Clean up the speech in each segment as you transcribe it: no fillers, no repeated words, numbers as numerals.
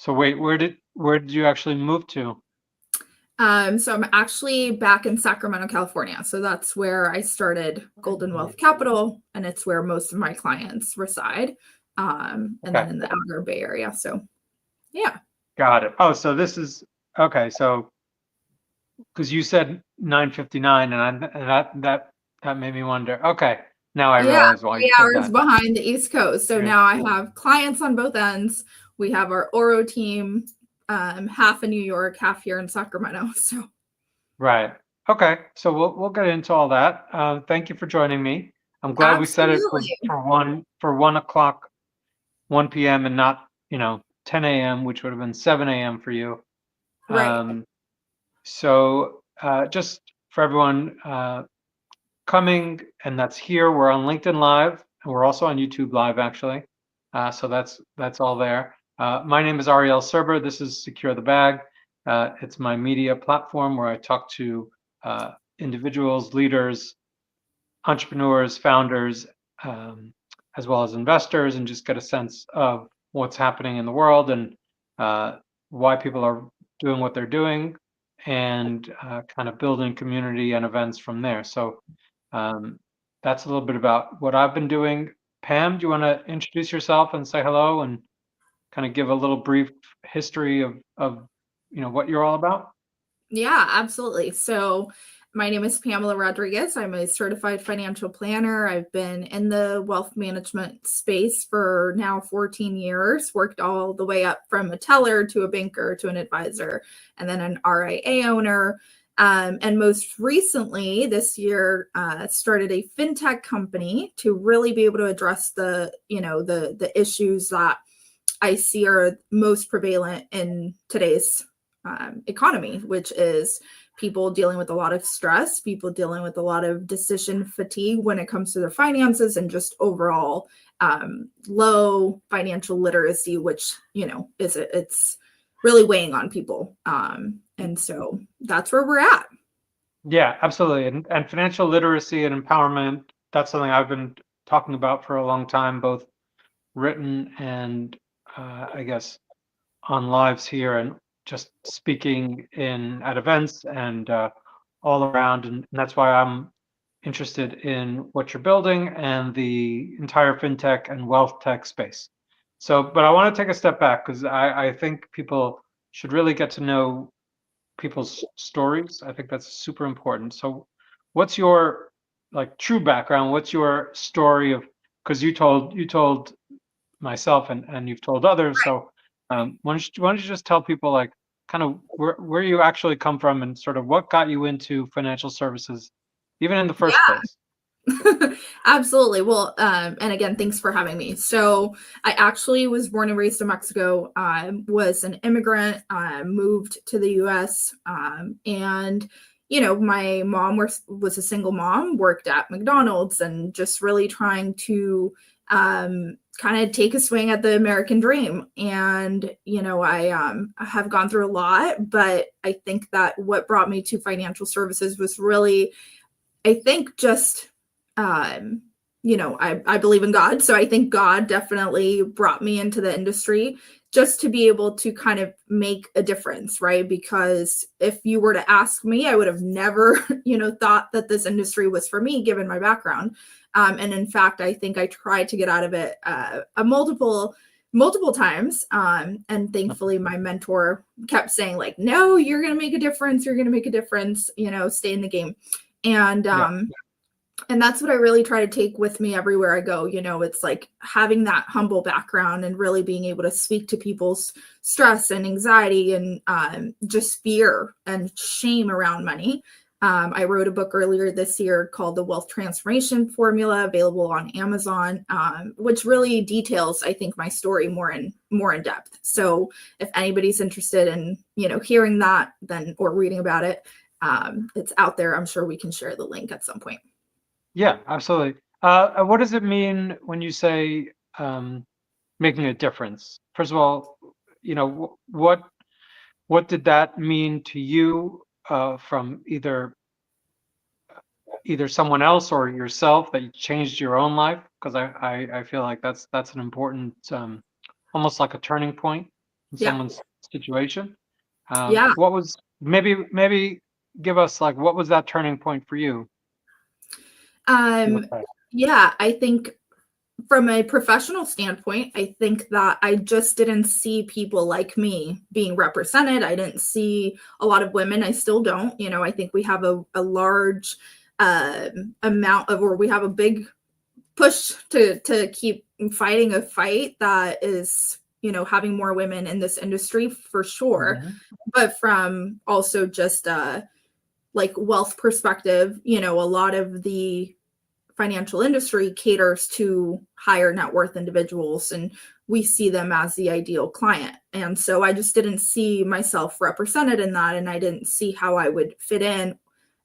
So wait, where did you actually move to? So I'm actually back in Sacramento, California. So that's where I started Golden Wealth Capital, and it's where most of my clients reside. And Okay, then in the outer Bay Area. So yeah. got it. Oh, so this is okay. So because you said 9:59, and that made me wonder. Okay, now I Yeah, realize why you 3 said hours that. behind the East Coast. So Yeah. now I have clients on both ends. We have our Oro team, half in New York, half here in Sacramento. So Right. Okay. So we'll get into all that. Thank you for joining me. I'm glad we set it absolutely. for 1 o'clock, 1 p.m. and not 10 a.m., which would have been 7 a.m. for you. Right. Just for everyone coming and that's here, we're on LinkedIn Live and we're also on YouTube Live actually. So that's all there. My name is Ariel Serber. This is Secure the Bag. It's my media platform where I talk to individuals, leaders, entrepreneurs, founders, um, as well as investors, and just get a sense of what's happening in the world and uh, why people are doing what they're doing, and kind of building community and events from there. So um, that's a little bit about what I've been doing. Pam, do you want to introduce yourself and say hello and kind of give a little brief history of what you're all about? Yeah, absolutely. So, my name is Pamela Rodriguez. I'm a certified financial planner. I've been in the wealth management space for now 14 years, worked all the way up from a teller to a banker to an advisor, and then an RIA owner. And most recently, this year, started a fintech company to really be able to address the issues that I see are most prevalent in today's economy, which is people dealing with a lot of stress, people dealing with a lot of decision fatigue when it comes to their finances, and just overall low financial literacy, which it's really weighing on people. And so that's where we're at. Yeah, absolutely. And financial literacy and empowerment, that's something I've been talking about for a long time, both written and I guess on lives here and just speaking in at events and all around. And that's why I'm interested in what you're building and the entire fintech and wealth tech space. So, but I want to take a step back because I think people should really get to know people's stories. I think that's super important. So, what's your like true background? What's your story of? Because you told myself and you've told others. So, why don't you just tell people like kind of where you actually come from and sort of what got you into financial services, even in the first Yeah. place? Absolutely. Well, and again, thanks for having me. So, I actually was born and raised in Mexico. Was an immigrant. Moved to the U.S. And my mom was a single mom, worked at McDonald's, and just really trying to kind of take a swing at the American dream. And I have gone through a lot, but I think that what brought me to financial services was really, I think, just um, I believe in God. So I think God definitely brought me into the industry just to be able to kind of make a difference, right? Because if you were to ask me, I would have never, thought that this industry was for me, given my background. And in fact, I think I tried to get out of it a multiple times. And thankfully my mentor kept saying, like, no, you're going to make a difference. You're going to make a difference, stay in the game. And Yeah, and that's what I really try to take with me everywhere I go. It's like having that humble background and really being able to speak to people's stress and anxiety and just fear and shame around money. I wrote a book earlier this year called The Wealth Transformation Formula, available on Amazon, which really details, I think, my story more in depth. So if anybody's interested in hearing that, then or reading about it, it's out there. I'm sure we can share the link at some point. yeah, absolutely. What does it mean when you say making a difference? First of all, what did that mean to you from either someone else or yourself that you changed your own life? Because I feel like that's an important almost like a turning point in Yeah. someone's situation. Yeah. What was maybe give us like what was that turning point for you? Um, yeah, I think from a professional standpoint, I think that I just didn't see people like me being represented. I didn't see a lot of women. I still don't. You know, I think we have a large amount of, or we have a big push to keep fighting a fight that is, you know, having more women in this industry for sure. Mhm. But from also just like wealth perspective, you know, a lot of the financial industry caters to higher net worth individuals, and we see them as the ideal client. And so I just didn't see myself represented in that, and I didn't see how I would fit in.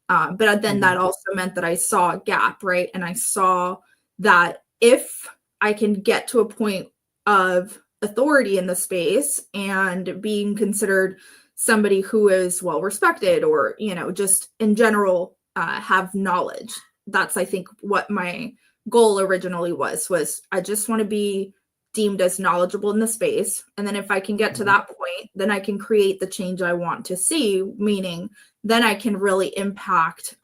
But then that also meant that I saw a gap, right? And I saw that if I can get to a point of authority in the space and being considered somebody who is well respected, or, you know, just in general have knowledge, that's, I think, what my goal originally was I just want to be deemed as knowledgeable in the space. And then if I can get to that point, then I can create the change I want to see, meaning then I can really impact,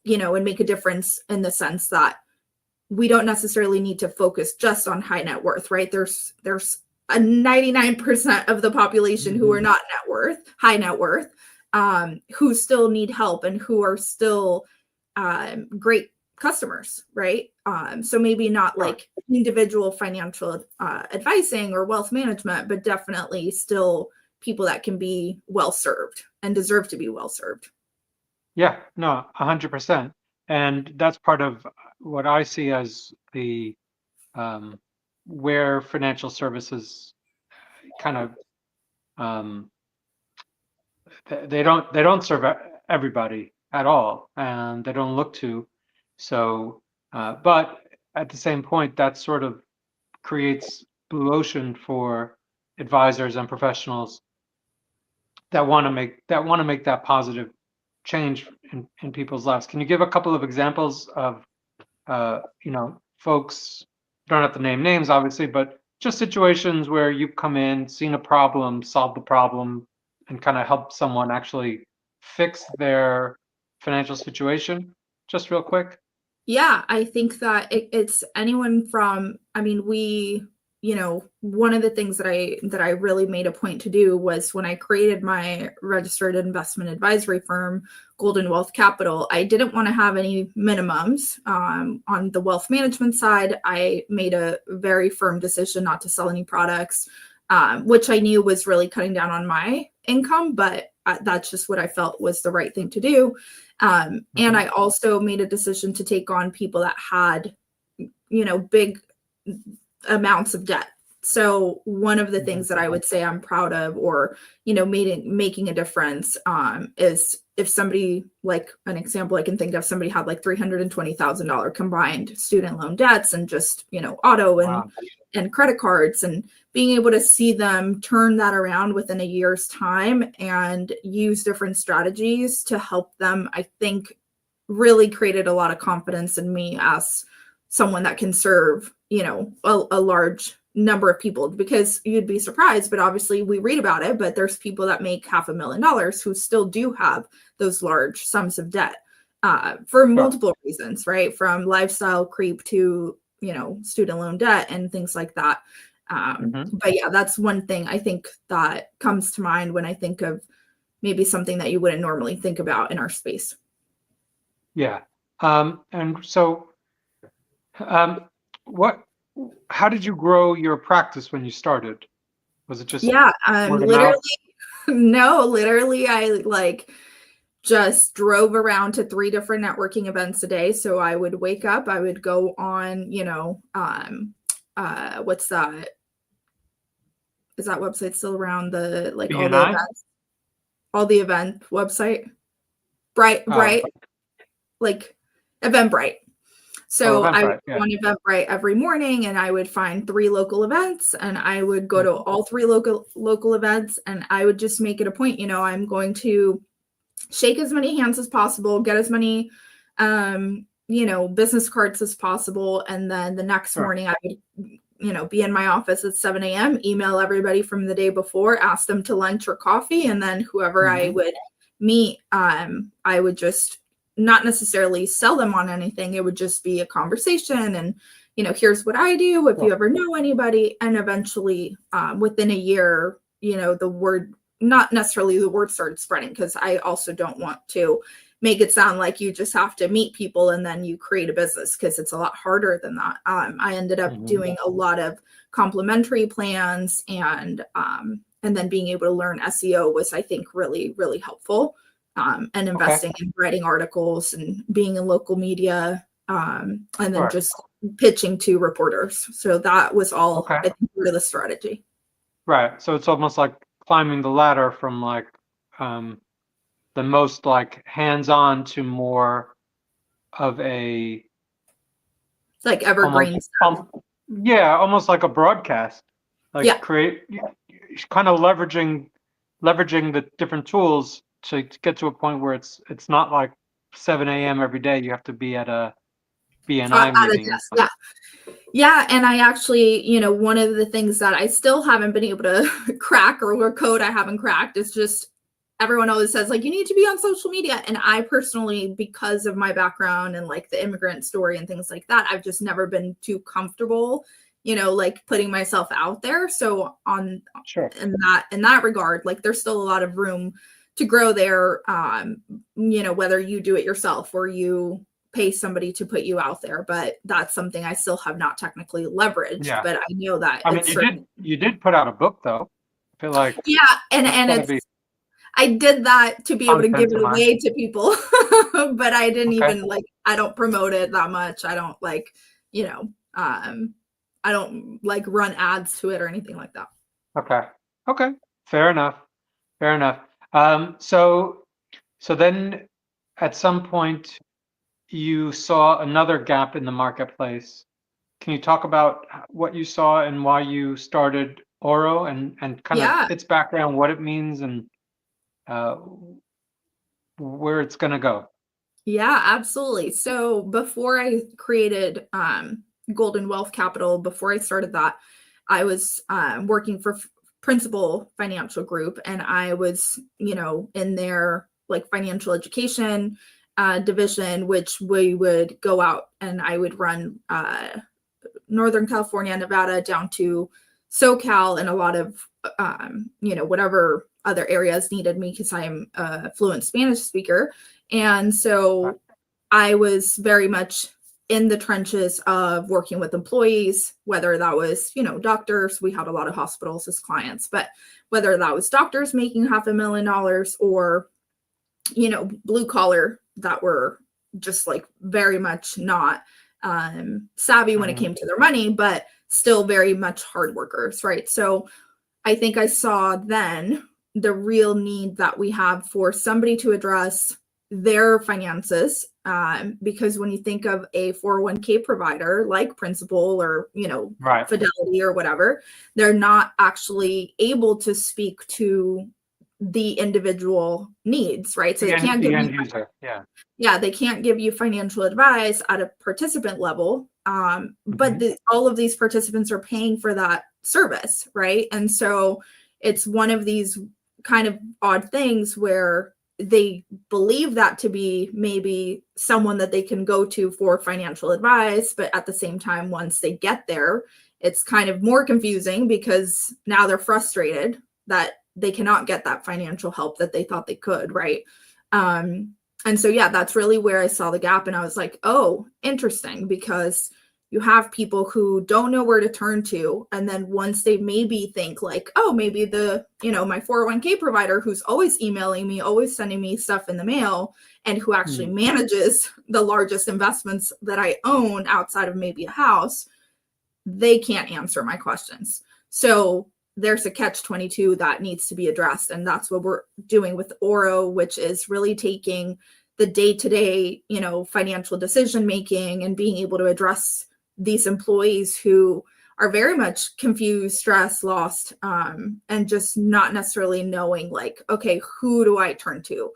you know, and make a difference in the sense that we don't necessarily need to focus just on high net worth, right? There's a 99% of the population who are not high net worth, who still need help and who are still great customers, right? So maybe not like individual financial advising or wealth management, but definitely still people that can be well served and deserve to be well served. Yeah, no, 100%. And that's part of what I see as the where financial services kind of um, they don't serve everybody at all, and they don't look to. So, but at the same point, that sort of creates blue ocean for advisors and professionals that want to make that positive change in people's lives. Can you give a couple of examples of you know, folks, don't have to name names obviously, but just situations where you've come in, seen a problem, solved the problem, and kind of helped someone actually fix their financial situation? Just real quick. Yeah, I think that it's anyone from, I mean, you know, one of the things that I really made a point to do was when I created my registered investment advisory firm, Golden Wealth Capital, I didn't want to have any minimums. On the wealth management side, I made a very firm decision not to sell any products, which I knew was really cutting down on my income, but that's just what I felt was the right thing to do. And I also made a decision to take on people that had, you know, big amounts of debt. So one of the things that I would say I'm proud of, or, you know, making a difference, is if somebody, like an example I can think of, somebody had like $320,000 combined student loan debts and just, you know, auto and credit cards, and being able to see them turn that around within a year's time and use different strategies to help them, I think really created a lot of confidence in me as someone that can serve, you know, a large number of people. Because you'd be surprised, but obviously we read about it, but there's people that make $500,000 who still do have those large sums of debt for multiple reasons, right? From lifestyle creep to, you know, student loan debt and things like that. But yeah, that's one thing I think that comes to mind when I think of maybe something that you wouldn't normally think about in our space. Yeah. And so, what? How did you grow your practice when you started? Was it just Yeah, word of literally, mouth? no, literally, I like just drove around to 3 different networking events a day. So I would wake up, I would go on, you know, what's that? Is that website still around? The like BNI? all the event website? Bright, like Eventbrite. So I would Eventbrite. go on Eventbrite every morning, and I would find 3 local events, and I would go to all 3 local events, and I would just make it a point, you know, I'm going to shake as many hands as possible, get as many you know, business cards as possible, and then the next morning I would be in my office at 7 a.m., email everybody from the day before, ask them to lunch or coffee, and then whoever I would meet, I would just not necessarily sell them on anything. It would just be a conversation and, here's what I do if you ever know anybody. And eventually, within a year, the word, not necessarily the word started spreading, because I also don't want to make it sound like you just have to meet people and then you create a business, because it's a lot harder than that. I ended up doing a lot of complimentary plans, and then being able to learn SEO was, I think, really, really helpful. And investing in writing articles and being in local media, and then just pitching to reporters. So that was all, I think, part of the strategy. Right. So it's almost like climbing the ladder from like the most like hands-on to more of a like evergreen stuff. Almost like a broadcast. Like kind of leveraging the different tools to get to a point where it's not like 7 a.m. every day. You have to be at a BNI meeting. Yeah. And I actually, one of the things that I still haven't been able to crack, or code I haven't cracked, is just everyone always says, like, you need to be on social media. And I personally, because of my background and like the immigrant story and things like that, I've just never been too comfortable, like putting myself out there. So in that regard, like there's still a lot of room to grow there, whether you do it yourself or you pay somebody to put you out there. But that's something I still have not technically leveraged. Yeah. But I know that. I mean, you did put out a book though. I feel like and I did that to be able to give it away to people, but I didn't even I don't promote it that much. I don't I don't like run ads to it or anything like that. Okay. Fair enough. So then at some point you saw another gap in the marketplace. Can you talk about what you saw and why you started Oro and kind of its background, what it means, and where it's going to go? Yeah, absolutely. So before I created Golden Wealth Capital, before I started that, I was working for Principal Financial Group, and I was, in their like financial education division, which we would go out and I would run Northern California, Nevada, down to SoCal, and a lot of, whatever other areas needed me, because I'm a fluent Spanish speaker. And so I was very much in the trenches of working with employees, whether that was, doctors. We had a lot of hospitals as clients, but whether that was doctors making $500,000 or, blue collar that were just like very much not savvy when it came to their money, but still very much hard workers, right? So I think I saw then the real need that we have for somebody to address their finances, because when you think of a 401k provider like Principal or Fidelity or whatever, they're not actually able to speak to the individual needs, right? So they can't give they can't give you financial advice at a participant level, but all of these participants are paying for that service, right? And so it's one of these kind of odd things where they believe that to be maybe someone that they can go to for financial advice, but at the same time, once they get there, it's kind of more confusing because now they're frustrated that they cannot get that financial help that they thought they could, right? And so, that's really where I saw the gap. And I was like, oh, interesting, because you have people who don't know where to turn to. And then once they maybe think like, oh, maybe my 401k provider who's always emailing me, always sending me stuff in the mail, and who actually manages the largest investments that I own outside of maybe a house, they can't answer my questions. So there's a catch-22 that needs to be addressed. And that's what we're doing with Oro, which is really taking the day-to-day, financial decision-making and being able to address these employees who are very much confused, stressed, lost, and just not necessarily knowing like, okay, who do I turn to?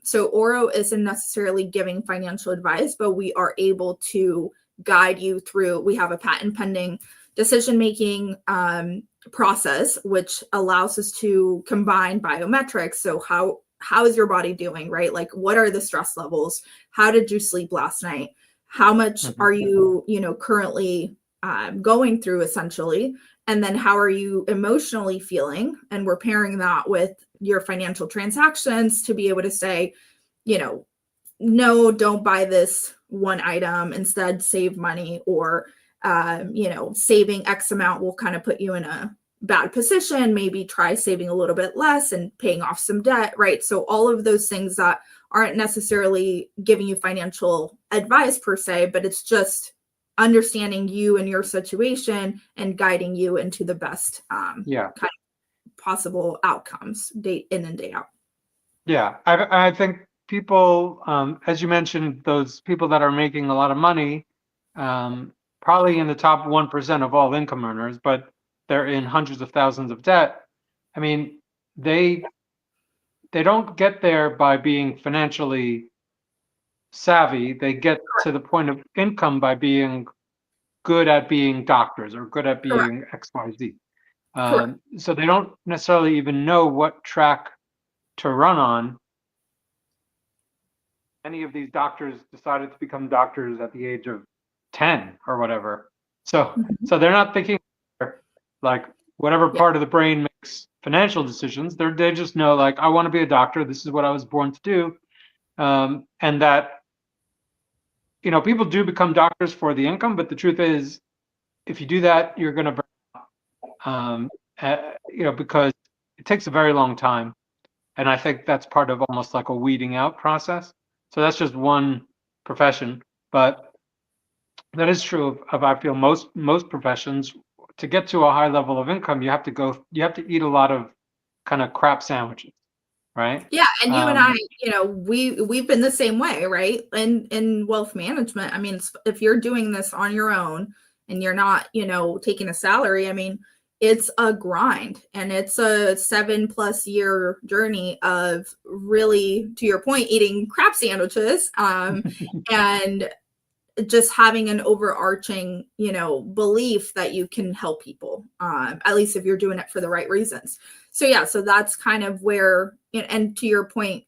So Oro isn't necessarily giving financial advice, but we are able to guide you through. We have a patent pending decision-making process, which allows us to combine biometrics. So how is your body doing, right? Like, what are the stress levels? How did you sleep last night? How much are you, currently going through, essentially? And then how are you emotionally feeling? And we're pairing that with your financial transactions to be able to say, no, don't buy this one item, instead save money, or saving X amount will kind of put you in a bad position. Maybe try saving a little bit less and paying off some debt, right? So all of those things that aren't necessarily giving you financial advice per se, but it's just understanding you and your situation and guiding you into the best kind of possible outcomes day in and day out. Yeah, I think people, as you mentioned, those people that are making a lot of money, probably in the top 1% of all income earners, but they're in hundreds of thousands of debt. I mean, they don't get there by being financially savvy. They get to the point of income by being good at being doctors or good at being XYZ. So they don't necessarily even know what track to run on. Any of these doctors decided to become doctors at the age of 10 or whatever. So they're not thinking like whatever part of the brain makes financial decisions. They just know, like, I want to be a doctor. This is what I was born to do. And that, people do become doctors for the income, but the truth is, if you do that, you're going to burn out, because it takes a very long time. And I think that's part of almost like a weeding out process. So that's just one profession, but that is true of I feel most professions. To get to a high level of income, you have to eat a lot of kind of crap sandwiches, right? Yeah, and you and I, we've been the same way, right? In wealth management, I mean, if you're doing this on your own and you're not, taking a salary, I mean, it's a grind, and it's a 7+ year journey of really, to your point, eating crap sandwiches, and just having an overarching, belief that you can help people, at least if you're doing it for the right reasons. So yeah, so that's kind of where, and to your point,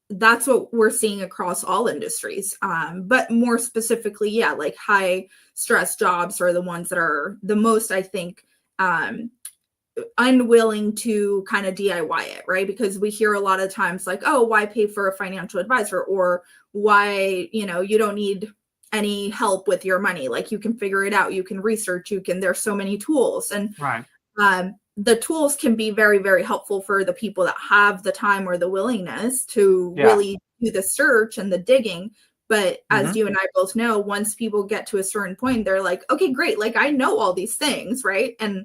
that's what we're seeing across all industries. But more specifically, yeah, like high stress jobs are the ones that are the most, I think, unwilling to kind of DIY it, right? Because we hear a lot of times like, oh, why pay for a financial advisor, or why, you don't need any help with your money, like you can figure it out, you can research, there's so many tools. And right. The tools can be very, very helpful for the people that have the time or the willingness to really do the search and the digging. But as you and I both know, once people get to a certain point, they're like, okay, great, like I know all these things, right? And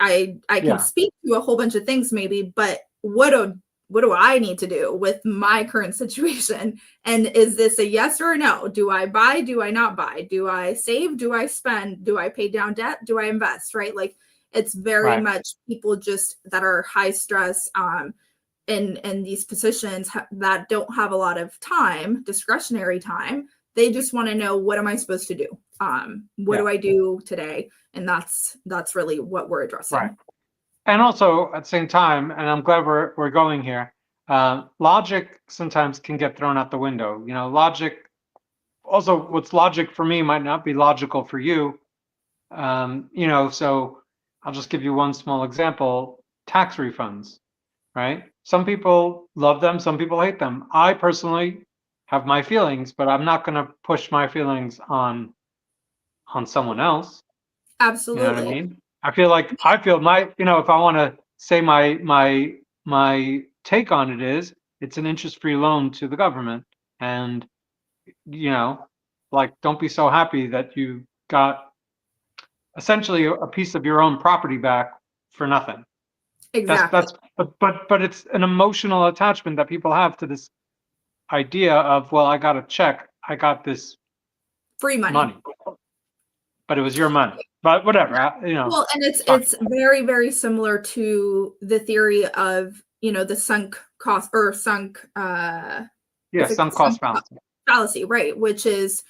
I can speak to a whole bunch of things maybe, but what do I need to do with my current situation? And is this a yes or a no? Do I buy? Do I not buy? Do I save? Do I spend? Do I pay down debt? Do I invest? Right? Like, it's very much people just that are high stress in these positions that don't have a lot of time, discretionary time. They just want to know, what am I supposed to do? What do I do today? And that's really what we're addressing. Right. And also at the same time, and I'm glad we're going here, logic sometimes can get thrown out the window. Logic, also what's logic for me might not be logical for you. So I'll just give you one small example: tax refunds, right? Some people love them, some people hate them. I personally have my feelings, but I'm not going to push my feelings on someone else. Absolutely. You know what I mean? I feel my, if I want to say my take on it is, it's an interest-free loan to the government. And, don't be so happy that you got essentially a piece of your own property back for nothing. Exactly. But it's an emotional attachment that people have to this idea of, well, I got a check, I got this free money. But it was your money. But whatever, Well, and it's very, very similar to the theory of, the sunk cost or sunk sunk cost fallacy. Fallacy, right? Which is,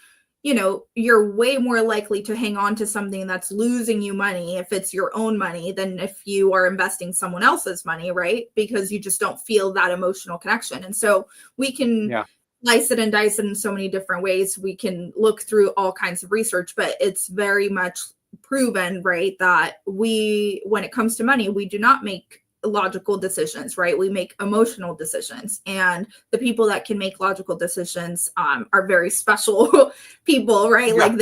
you're way more likely to hang on to something that's losing you money if it's your own money than if you are investing someone else's money, right? Because you just don't feel that emotional connection. And so we can slice it and dice it in so many different ways. We can look through all kinds of research, but it's very much proven, right, that when it comes to money, we do not make logical decisions, right? We make emotional decisions, and the people that can make logical decisions are very special people, right? Like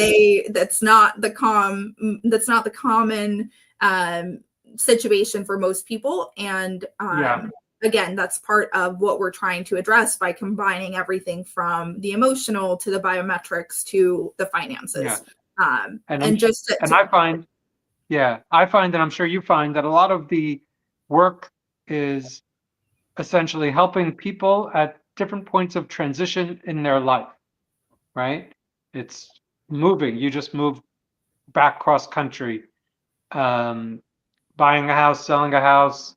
that's not the common situation for most people. And again, that's part of what we're trying to address by combining everything from the emotional to the biometrics to the finances. I find, and I'm sure you find that a lot of the work is essentially helping people at different points of transition in their life, right? It's moving. You just move back cross country, buying a house, selling a house,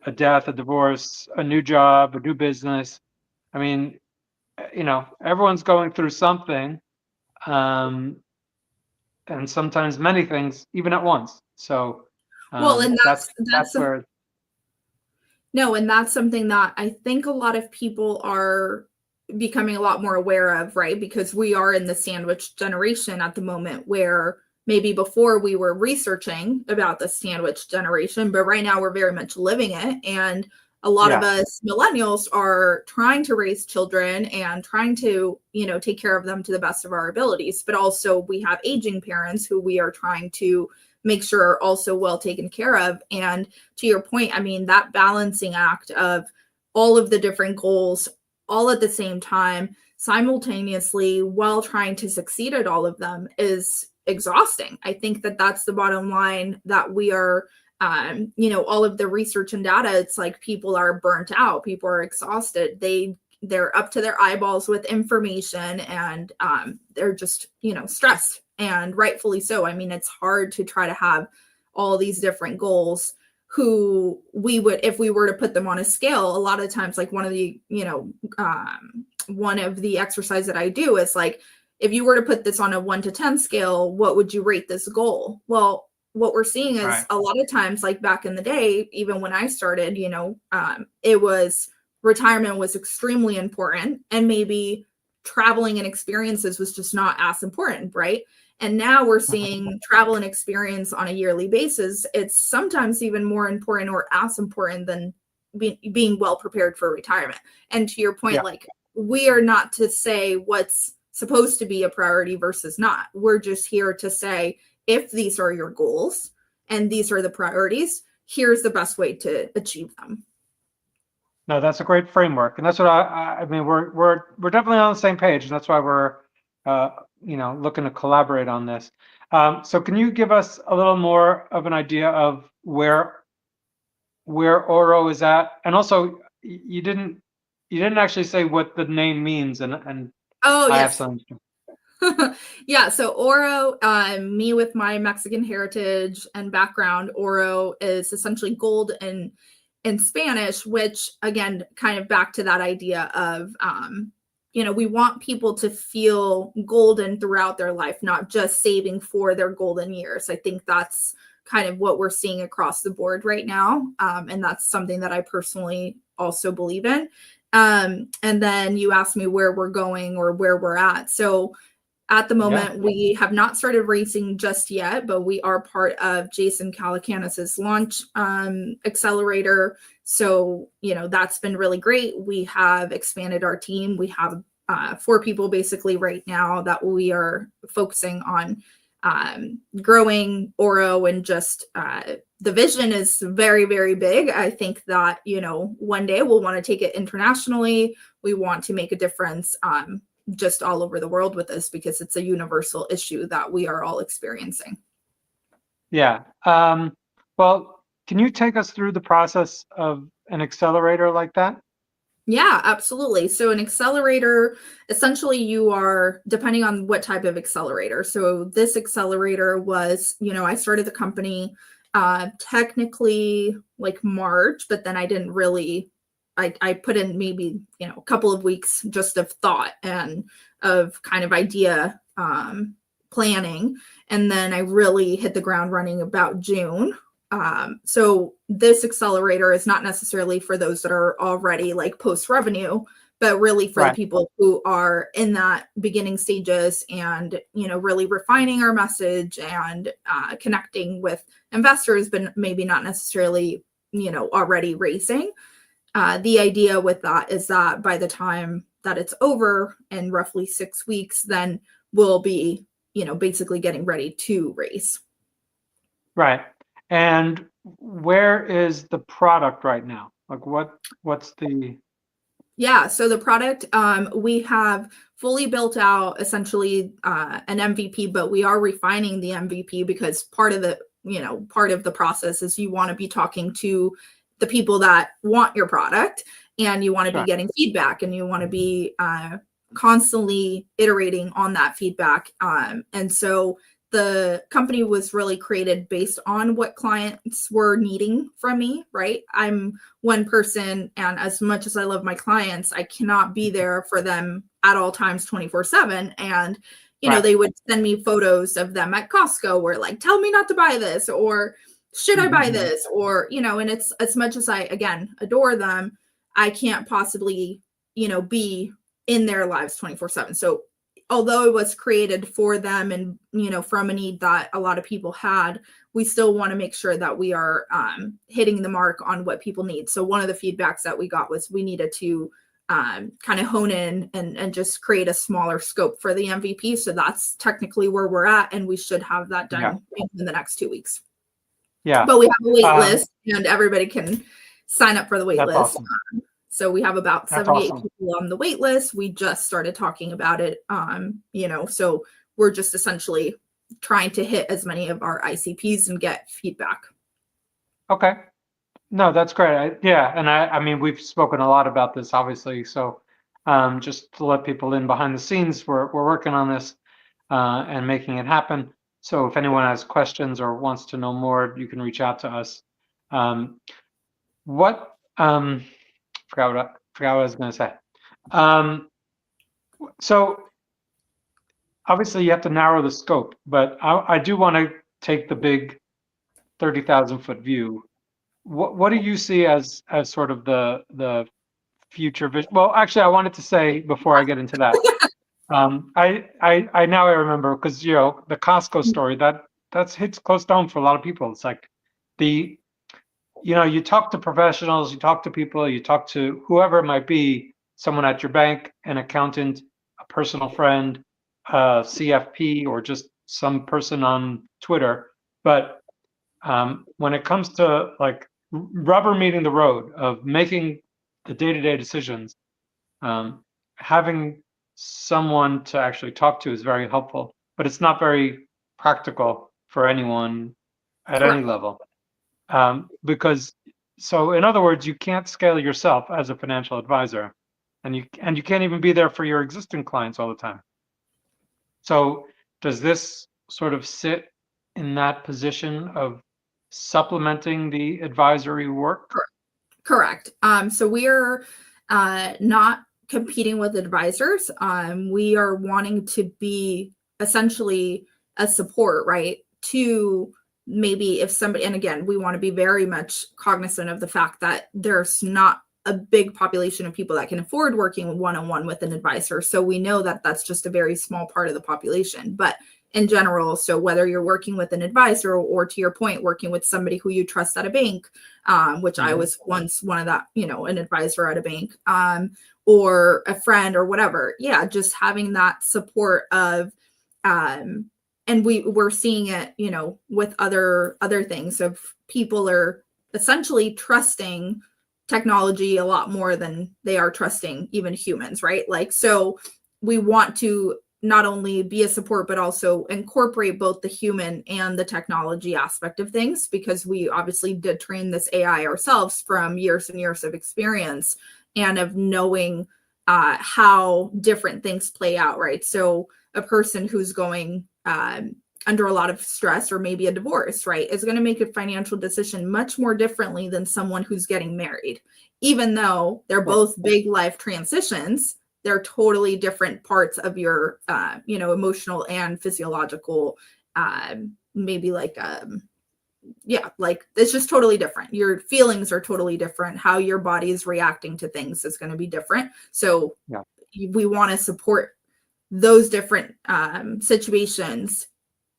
a death, a divorce, a new job, a new business. I mean, everyone's going through something, and sometimes many things even at once. So and that's where. No, and that's something that I think a lot of people are becoming a lot more aware of, right? Because we are in the sandwich generation at the moment, where maybe before we were researching about the sandwich generation, but right now we're very much living it. And a lot of us millennials are trying to raise children and trying to, take care of them to the best of our abilities. But also we have aging parents who we are trying to make sure are also well taken care of. And to your point, I mean, that balancing act of all of the different goals all at the same time, simultaneously, while trying to succeed at all of them, is exhausting. I think that that's the bottom line, that we are, all of the research and data, it's like people are burnt out, people are exhausted, they're up to their eyeballs with information, and they're just, stressed, and rightfully so. I mean, it's hard to try to have all these different goals who we would, if we were to put them on a scale, a lot of times, like one of the exercises that I do is like, if you were to put this on a 1 to 10 scale, what would you rate this goal? Well, what we're seeing is a lot of times, like back in the day, even when I started, it was retirement was extremely important, and maybe traveling and experiences was just not as important, right? And now we're seeing travel and experience on a yearly basis. It's sometimes even more important or as important than being well prepared for retirement. And to your point, like, we are not to say what's supposed to be a priority versus not. We're just here to say, if these are your goals and these are the priorities, here's the best way to achieve them. No, that's a great framework, and that's what I mean. We're definitely on the same page, and that's why we're looking to collaborate on this. So, can you give us a little more of an idea of where Oro is at, and also you didn't actually say what the name means, and oh, I yes. have some. Yeah, so Oro, me with my Mexican heritage and background, Oro is essentially gold in Spanish, which again, kind of back to that idea of, we want people to feel golden throughout their life, not just saving for their golden years. I think that's kind of what we're seeing across the board right now. And that's something that I personally also believe in. And then you asked me where we're going or where we're at. So at the moment, we have not started racing just yet, but we are part of Jason Calacanis's launch accelerator. So, that's been really great. We have expanded our team. We have 4 people basically right now that we are focusing on growing Oro, and just the vision is very, very big. I think that, one day we'll want to take it internationally. We want to make a difference just all over the world with this, because it's a universal issue that we are all experiencing. Yeah. Well, can you take us through the process of an accelerator like that? Yeah, absolutely. So an accelerator, essentially you are, depending on what type of accelerator. So this accelerator was, I started the company technically like March, but then I didn't really, I put in maybe, a couple of weeks just of thought and of kind of idea planning, and then I really hit the ground running about June. So this accelerator is not necessarily for those that are already like post revenue, but really for the people who are in that beginning stages and, really refining our message and connecting with investors, but maybe not necessarily, already racing. The idea with that is that by the time that it's over in roughly 6 weeks, then we'll be, basically getting ready to race. Right. And where is the product right now? Like what's the... Yeah, so the product, we have fully built out essentially an MVP, but we are refining the MVP because part of the process is you want to be talking to the people that want your product, and you want to be getting feedback, and you want to be constantly iterating on that feedback. And so the company was really created based on what clients were needing from me, right? I'm one person, and as much as I love my clients, I cannot be there for them at all times 24/7. And, they would send me photos of them at Costco where like, tell me not to buy this, or should I buy this? Or, and it's as much as I, again, adore them, I can't possibly, be in their lives 24/7. So although it was created for them and, from a need that a lot of people had, we still want to make sure that we are hitting the mark on what people need. So one of the feedbacks that we got was we needed to kind of hone in and just create a smaller scope for the MVP. So that's technically where we're at, and we should have that done in the next 2 weeks. Yeah. But we have a wait list, and everybody can sign up for the wait list. Awesome. So we have about 78 people on the wait list. We just started talking about it. So we're just essentially trying to hit as many of our ICPs and get feedback. Okay. No, that's great. And I mean, we've spoken a lot about this, obviously. So just to let people in behind the scenes, we're working on this and making it happen. So if anyone has questions or wants to know more, you can reach out to us. Forgot what I was going to say. So obviously you have to narrow the scope, but I do want to take the big 30,000 foot view. What do you see as sort of the future vision? Well, actually, I wanted to say before I get into that, I now remember, because the Costco story that hits close to home for a lot of people. It's like you talk to professionals, you talk to people, you talk to whoever it might be, someone at your bank, an accountant, a personal friend, a CFP, or just some person on Twitter. But when it comes to like rubber meeting the road of making the day-to-day decisions, having someone to actually talk to is very helpful, but it's not very practical for anyone at any level. Because in other words, you can't scale yourself as a financial advisor, and you can't even be there for your existing clients all the time. So does this sort of sit in that position of supplementing the advisory work? Correct. So we're not competing with advisors. We are wanting to be essentially a support, right, to maybe if somebody, and again, we want to be very much cognizant of the fact that there's not a big population of people that can afford working one-on-one with an advisor. So we know that that's just a very small part of the population. But in general, so whether you're working with an advisor or, to your point, working with somebody who you trust at a bank, which I was once one of that, an advisor at a bank, or a friend or whatever. Yeah, just having that support of, and we're seeing it, with other things of people are essentially trusting technology a lot more than they are trusting even humans, right? Like, so we want to not only be a support, but also incorporate both the human and the technology aspect of things, because we obviously did train this AI ourselves from years and years of experience and of knowing how different things play out, right? So a person who's going under a lot of stress, or maybe a divorce, right, is going to make a financial decision much more differently than someone who's getting married. Even though they're both big life transitions, they're totally different parts of your, emotional and physiological, maybe like, like it's just totally different. Your feelings are totally different. How your body is reacting to things is going to be different. So Yeah. we want to support those different situations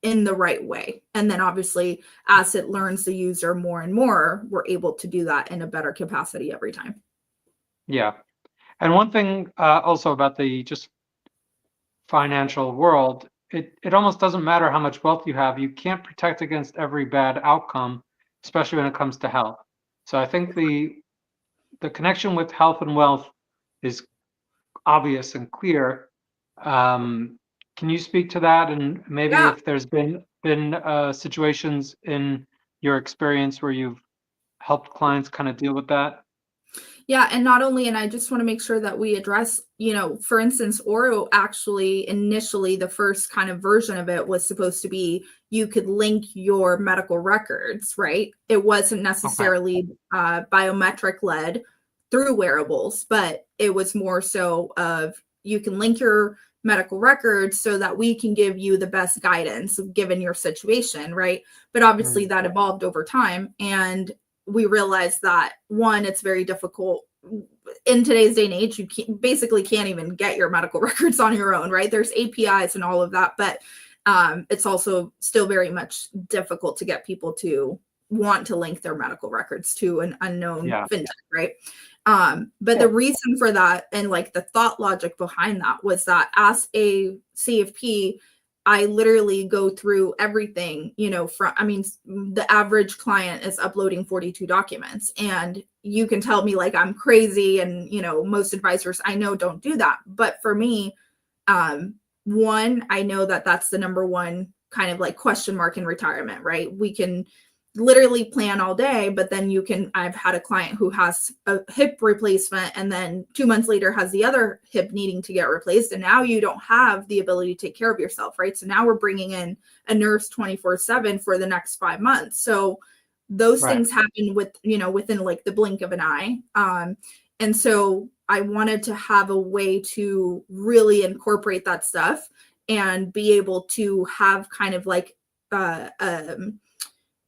in the right way. And then obviously, as it learns the user more and more, we're able to do that in a better capacity every time. Yeah. And one thing also about the just financial world, it almost doesn't matter how much wealth you have. You can't protect against every bad outcome, especially when it comes to health. So I think the connection with health and wealth is obvious and clear. Can you speak to that, and maybe Yeah. if there's been situations in your experience where you've helped clients kind of deal with that? Yeah, and not only, and I just want to make sure that we address, for instance, Oro actually initially the first kind of version of it was supposed to be you could link your medical records, right? It wasn't necessarily biometric led through wearables, but it was more so of you can link your medical records so that we can give you the best guidance given your situation, right? But obviously that evolved over time, and we realized that one, it's very difficult in today's day and age. You basically can't even get your medical records on your own, right? There's APIs and all of that, but it's also still very much difficult to get people to want to link their medical records to an unknown fintech, right? But the reason for that, and like the thought logic behind that, was that as a CFP, I literally go through everything, the average client is uploading 42 documents, and you can tell me like I'm crazy, and, most advisors I know don't do that. But for me, one, I know that that's the number one kind of like question mark in retirement, right? We can literally plan all day, but then I've had a client who has a hip replacement and then 2 months later has the other hip needing to get replaced. And now you don't have the ability to take care of yourself, right? So now we're bringing in a nurse 24/7 for the next 5 months. So those things happen within like the blink of an eye. And so I wanted to have a way to really incorporate that stuff and be able to have kind of like,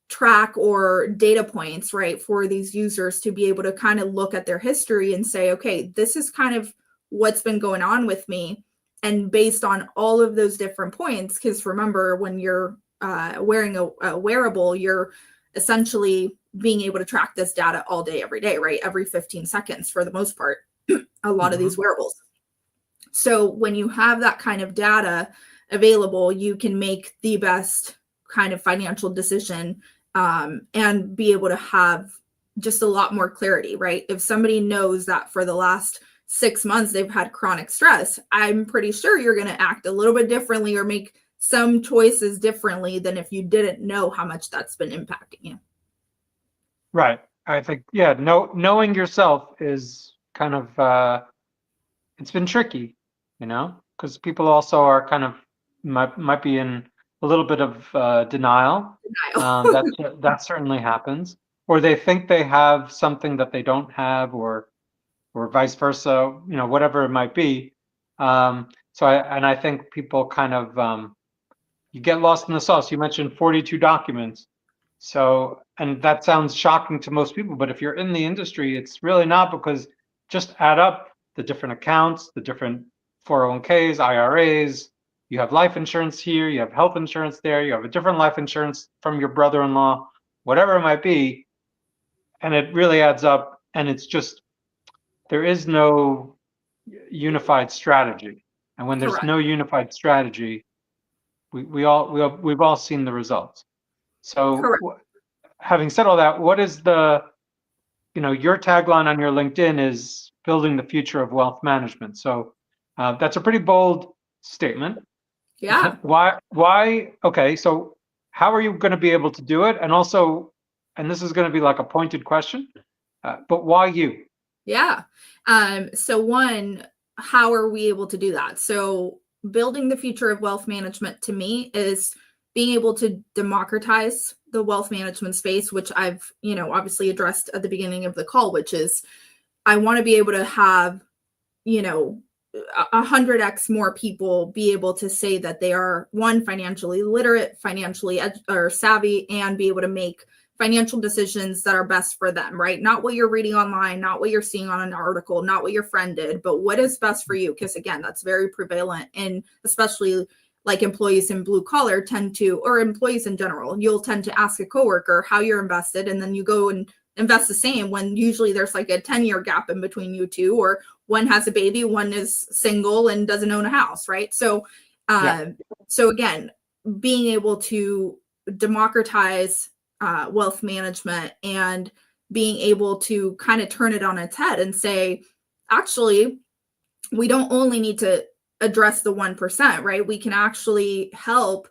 track or data points, right, for these users to be able to kind of look at their history and say, okay, this is kind of what's been going on with me. And based on all of those different points, because remember, when you're wearing a wearable, you're essentially being able to track this data all day, every day, right? Every 15 seconds for the most part, a lot of these wearables. So when you have that kind of data available, you can make the best kind of financial decision, and be able to have just a lot more clarity, right? If somebody knows that for the last 6 months they've had chronic stress, I'm pretty sure you're going to act a little bit differently or make some choices differently than if you didn't know how much that's been impacting you. Right. I think, knowing yourself is kind of, it's been tricky, because people also are kind of might be in a little bit of denial. That certainly happens, or they think they have something that they don't have, or vice versa, whatever it might be. I think people kind of, you get lost in the sauce. You mentioned 42 documents. So, and that sounds shocking to most people, but if you're in the industry, it's really not, because just add up the different accounts, the different 401ks, IRAs, you have life insurance here, you have health insurance there, you have a different life insurance from your brother-in-law, whatever it might be. And it really adds up. And it's just, there is no unified strategy. And when there's no unified strategy, we've all seen the results. So having said all that, what is your tagline on your LinkedIn is building the future of wealth management. So that's a pretty bold statement. Yeah. Why? Okay. So how are you going to be able to do it? And also, and this is going to be like a pointed question, but why you? Yeah. So one, how are we able to do that? So building the future of wealth management to me is being able to democratize the wealth management space, which I've, obviously addressed at the beginning of the call, which is I want to be able to have, 100x more people be able to say that they are, one, financially literate, financially or savvy, and be able to make financial decisions that are best for them, right? Not what you're reading online, not what you're seeing on an article, not what your friend did, but what is best for you. Because again, that's very prevalent, and especially like employees in blue collar tend to, or employees in general, you'll tend to ask a coworker how you're invested, and then you go and invest the same when usually there's like a 10-year gap in between you two, or one has a baby, one is single and doesn't own a house, right? So so again, being able to democratize wealth management and being able to kind of turn it on its head and say, actually, we don't only need to address the 1%, right? We can actually help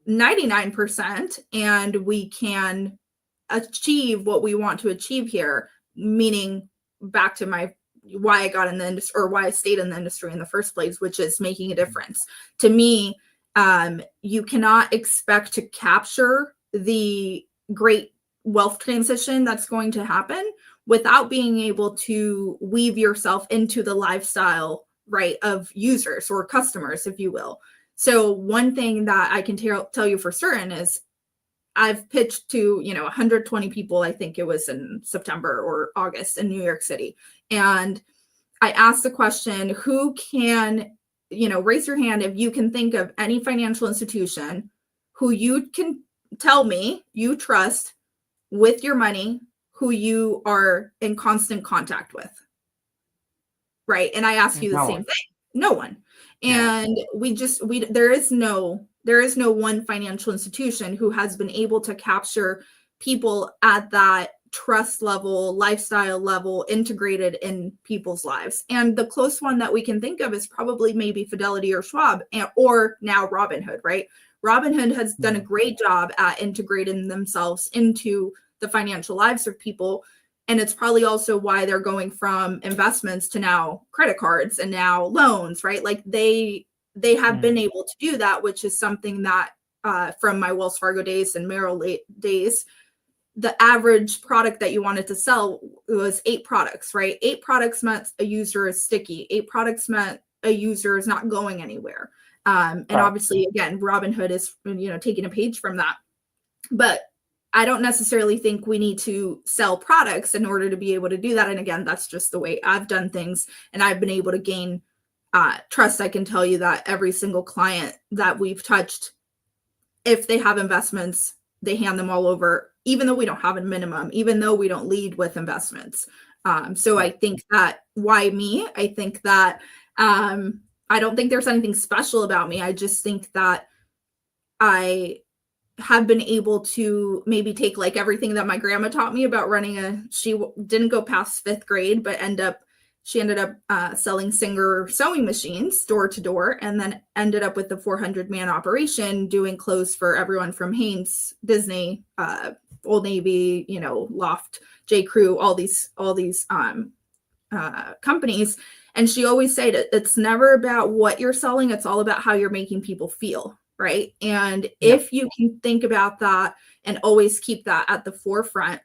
99%, and we can achieve what we want to achieve here. Meaning, back to my why I got in the industry, or why I stayed in the industry in the first place, which is making a difference. To me, you cannot expect to capture the great wealth transition that's going to happen without being able to weave yourself into the lifestyle, right, of users or customers, if you will. So one thing that I can tell you for certain is I've pitched to, 120 people, I think it was in September or August in New York City. And I asked the question, who can, raise your hand if you can think of any financial institution who you can tell me you trust with your money, who you are in constant contact with. Right. And I ask you the same thing. No one. And there is no one financial institution who has been able to capture people at that trust level, lifestyle level, integrated in people's lives. And the close one that we can think of is probably maybe Fidelity or Schwab, or now Robinhood, right? Robinhood has done a great job at integrating themselves into the financial lives of people. And it's probably also why they're going from investments to now credit cards and now loans, right? Like they have been able to do that, which is something that from my Wells Fargo days and Merrill days, the average product that you wanted to sell was 8 products, right? 8 products meant a user is sticky. 8 products meant a user is not going anywhere. And obviously, again, Robinhood is, taking a page from that. But I don't necessarily think we need to sell products in order to be able to do that. And again, that's just the way I've done things. And I've been able to gain trust. I can tell you that every single client that we've touched, if they have investments, they hand them all over, even though we don't have a minimum, even though we don't lead with investments. So I think that, why me? I think that I don't think there's anything special about me. I just think that I have been able to maybe take like everything that my grandma taught me about running she didn't go past 5th grade, but she ended up selling Singer sewing machines door to door, and then ended up with the 400-man operation doing clothes for everyone from Hanes, Disney, Old Navy, Loft, J. Crew, all these companies. And she always said it's never about what you're selling. It's all about how you're making people feel. Right. And if you can think about that and always keep that at the forefront,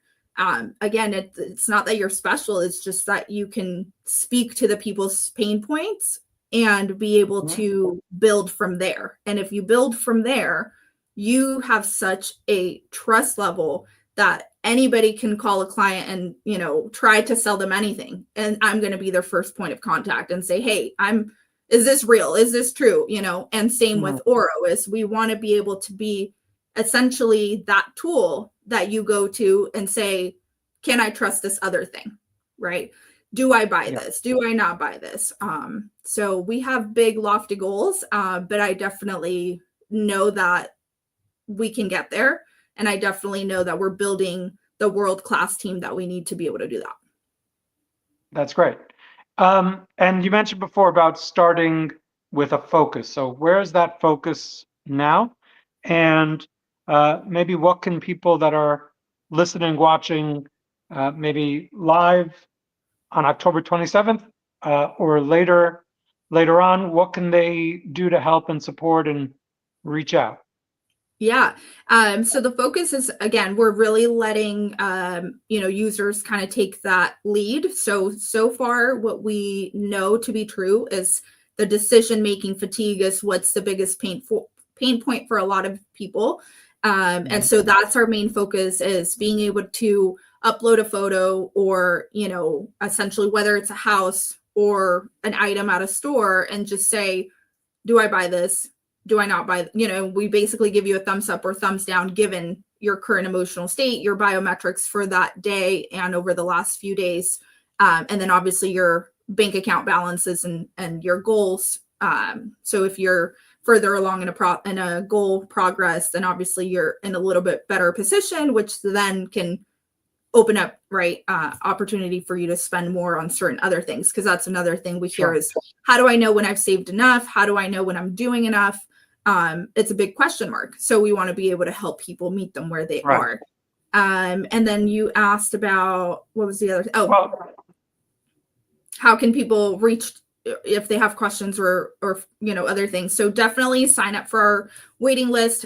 again, it's not that you're special. It's just that you can speak to the people's pain points and be able to build from there. And if you build from there, you have such a trust level that anybody can call a client and, try to sell them anything. And I'm going to be their first point of contact and say, hey, is this real? Is this true? And same with Oro, is we want to be able to be essentially that tool that you go to and say, can I trust this other thing? Right? Do I buy this? Do I not buy this? So we have big, lofty goals, but I definitely know that we can get there. And I definitely know that we're building the world-class team that we need to be able to do that. That's great. And you mentioned before about starting with a focus. So where is that focus now? And maybe what can people that are listening, watching, maybe live on October 27th or later on, what can they do to help and support and reach out? Yeah. So the focus is, again, we're really letting users kind of take that lead. So far, what we know to be true is the decision making fatigue is what's the biggest pain point for a lot of people. And so that's our main focus, is being able to upload a photo, or essentially whether it's a house or an item at a store, and just say, do I buy this? Do I not buy? We basically give you a thumbs up or thumbs down given your current emotional state, your biometrics for that day and over the last few days, and then obviously your bank account balances and your goals. So if you're further along in a goal progress, then obviously you're in a little bit better position, which then can open up opportunity for you to spend more on certain other things, because that's another thing we hear is, how do I know when I've saved enough? How do I know when I'm doing enough? It's a big question mark, so we want to be able to help people meet them where they are. And then you asked about, what was the other how can people reach if they have questions or other things. So definitely sign up for our waiting list.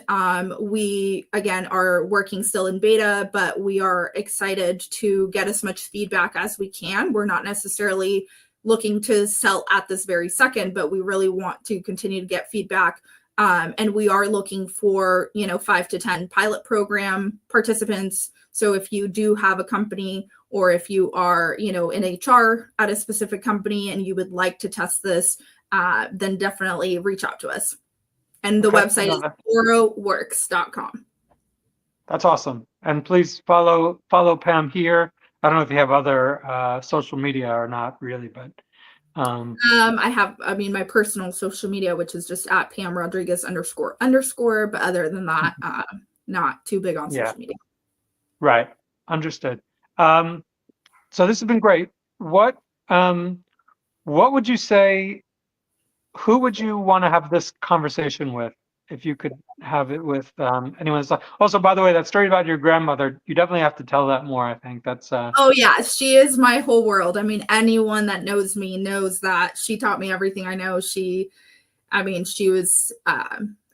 We again are working still in beta, but we are excited to get as much feedback as we can. We're not necessarily looking to sell at this very second, but we really want to continue to get feedback. And we are looking for 5 to 10 pilot program participants. So if you do have a company, or if you are, in HR at a specific company and you would like to test this, then definitely reach out to us. And the website is oroworks.com. That's awesome. And please follow Pam here. I don't know if you have other social media or not really, but I have, my personal social media, which is just at Pam Rodriguez __. But other than that, not too big on social media. Right. Understood. So this has been great. What would you say, who would you want to have this conversation with, if you could have it with anyone? Also, by the way, that story about your grandmother, you definitely have to tell that more. I think that's oh yeah, she is my whole world. Anyone that knows me knows that she taught me everything I know. She was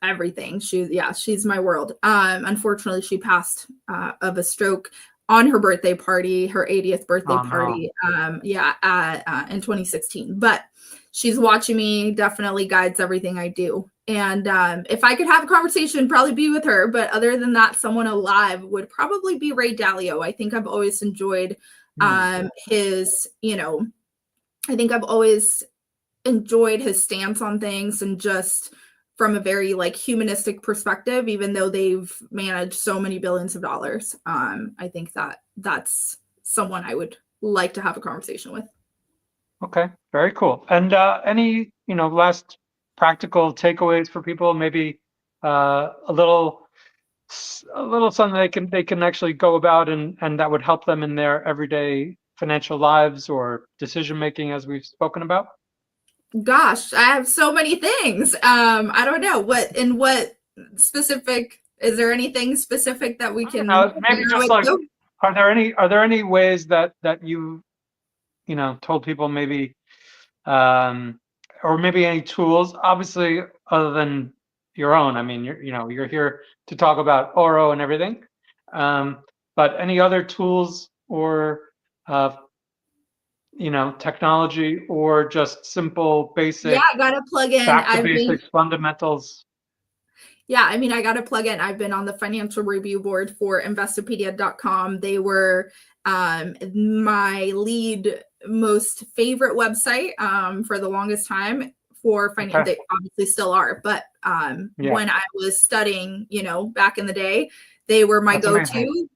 everything. She's my world. Unfortunately, she passed of a stroke on her birthday party, her 80th birthday party. In 2016. But she's watching me, definitely guides everything I do. And if I could have a conversation, probably be with her. But other than that, someone alive would probably be Ray Dalio. I think I've always enjoyed his, I think I've always enjoyed his stance on things, and just from a very humanistic perspective, even though they've managed so many billions of dollars. I think that's someone I would like to have a conversation with. Okay, very cool. And any last practical takeaways for people? Maybe a little something they can actually go about and that would help them in their everyday financial lives or decision making, as we've spoken about. Gosh, I have so many things. I don't know what specific. Is there anything specific that we can? Maybe just are there any ways that you told people, maybe, or maybe any tools, obviously other than your own? You're here to talk about Oro and everything, but any other tools or technology, or just simple basic, I gotta plug in. Back to basics, fundamentals. Yeah, I got to plug in. I've been on the financial review board for Investopedia.com. They were my lead most favorite website for the longest time for finance. They obviously still are, but when I was studying, back in the day, they were my go-to.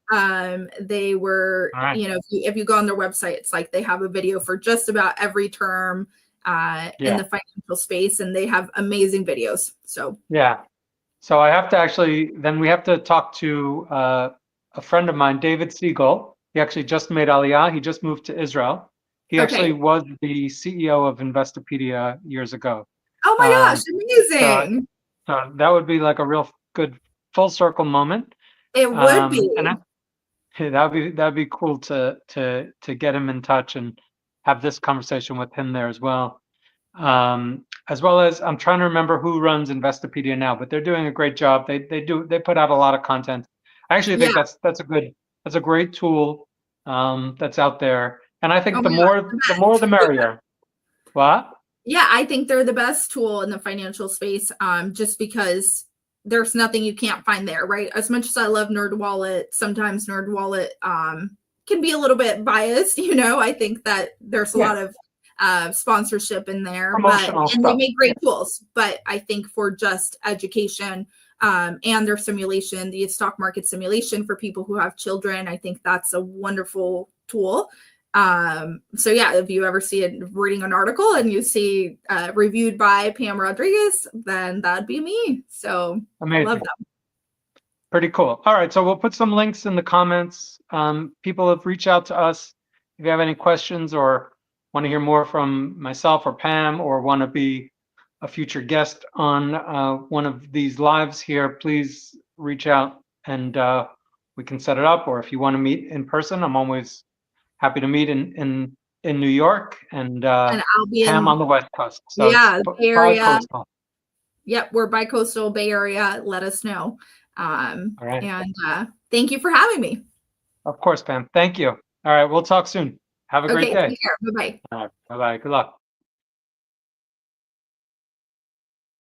They were, if you go on their website, it's like they have a video for just about every term in the financial space, and they have amazing videos. So So I have to then we have to talk to a friend of mine, David Siegel. He actually just made Aliyah. He just moved to Israel. He actually was the CEO of Investopedia years ago. Oh my gosh, amazing. So that would be like a real good full circle moment. It would be. And that'd be cool to get him in touch and have this conversation with him there as well. as well as I'm trying to remember who runs Investopedia now, but they're doing a great job. They put out a lot of content. I actually think Yeah. that's a great tool that's out there, and I think Oh the my gosh, more the merrier. What? Yeah, I think they're the best tool in the financial space, just because there's nothing you can't find there, right? As much as I love NerdWallet, sometimes NerdWallet can be a little bit biased. I think that there's a Yeah, lot of sponsorship in there, promotional and they stuff. make great tools. But I think for just education and their simulation, the stock market simulation for people who have children, I think that's a wonderful tool. So yeah, if you ever see it reading an article and you see reviewed by Pam Rodriguez, then that'd be me. So Amazing. love that. Pretty cool. All right, so we'll put some links in the comments. People have reached out to us. If you have any questions or want to hear more from myself or Pam, or want to be a future guest on one of these lives here, please reach out and we can set it up. Or if you want to meet in person, I'm always happy to meet in New York, and And I'll be Pam on in the West Coast. So yeah, it's Bay Area. bi-coastal. Yep, we're bi-coastal Bay Area. Let us know. All right. And thank you for having me. Of course, Pam. Thank you. All right, we'll talk soon. Have a great Okay, day. take care. Bye-bye. All right, bye-bye. Good luck.